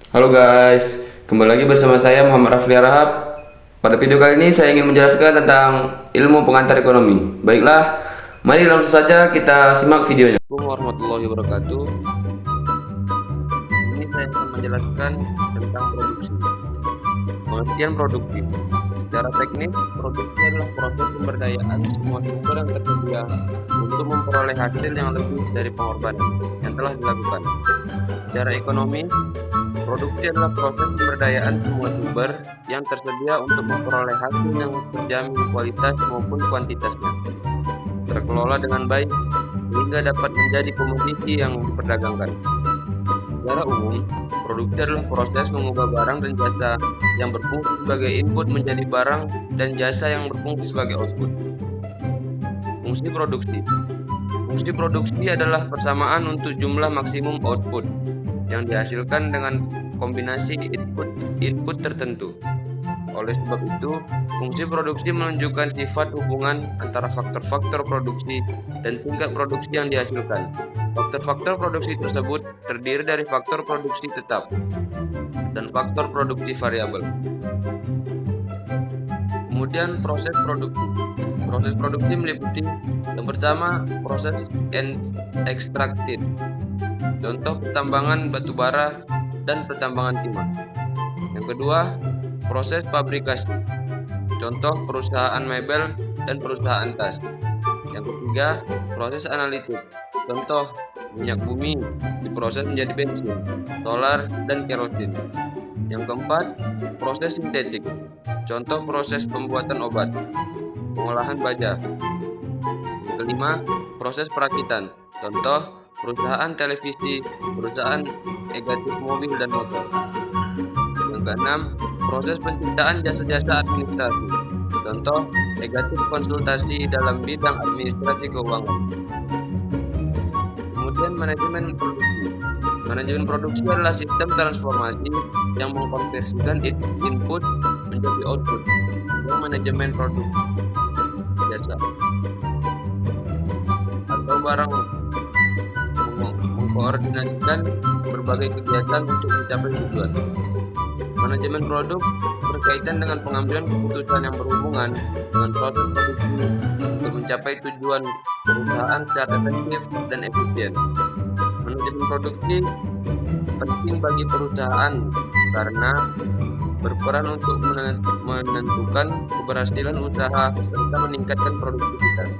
Halo guys, kembali lagi bersama saya Muhammad Rafli Rahab. Pada video kali ini saya ingin menjelaskan tentang ilmu pengantar ekonomi. Baiklah, mari langsung saja kita simak videonya. Assalamualaikum warahmatullahi wabarakatuh. Ini saya akan menjelaskan tentang produksi. Pengertian produktif. Secara teknis, produksi adalah proses pemberdayaan semua sumber yang tersedia untuk memperoleh hasil yang lebih dari pengorbanan yang telah dilakukan. Secara ekonomi, produksi adalah proses pemberdayaan semua sumber yang tersedia untuk memperoleh hasil yang terjamin kualitas maupun kuantitasnya, terkelola dengan baik sehingga dapat menjadi komoditi yang diperdagangkan. Secara umum, produksi adalah proses mengubah barang dan jasa yang berfungsi sebagai input menjadi barang dan jasa yang berfungsi sebagai output. Fungsi produksi. Fungsi produksi adalah persamaan untuk jumlah maksimum output yang dihasilkan dengan kombinasi input tertentu. Oleh sebab itu, fungsi produksi menunjukkan sifat hubungan antara faktor-faktor produksi dan tingkat produksi yang dihasilkan. Faktor-faktor produksi tersebut terdiri dari faktor produksi tetap dan faktor produksi variabel. Kemudian proses produksi. Proses produksi meliputi yang pertama proses ekstraktif, contoh pertambangan batu bara dan pertambangan timah. Yang kedua, proses fabrikasi, contoh perusahaan mebel dan perusahaan tas. Yang ketiga, proses analitik, contoh minyak bumi diproses menjadi bensin, solar, dan kerosin. Yang keempat, proses sintetik, contoh proses pembuatan obat, pengolahan baja. Yang kelima, proses perakitan, contoh perusahaan televisi, perusahaan negatif mobil dan motor. Yang keenam, proses penciptaan jasa-jasa administrasi, contoh negatif konsultasi dalam bidang administrasi keuangan. Kemudian manajemen produksi. Manajemen produksi adalah sistem transformasi yang mengkonversikan input menjadi output. Yang manajemen produk jasa atau barang mengkoordinasikan berbagai kegiatan untuk mencapai tujuan. Manajemen produk berkaitan dengan pengambilan keputusan yang berhubungan dengan proses produksi untuk mencapai tujuan perusahaan secara efektif dan efisien. Manajemen produksi penting bagi perusahaan karena berperan untuk menentukan keberhasilan usaha serta meningkatkan produktivitas.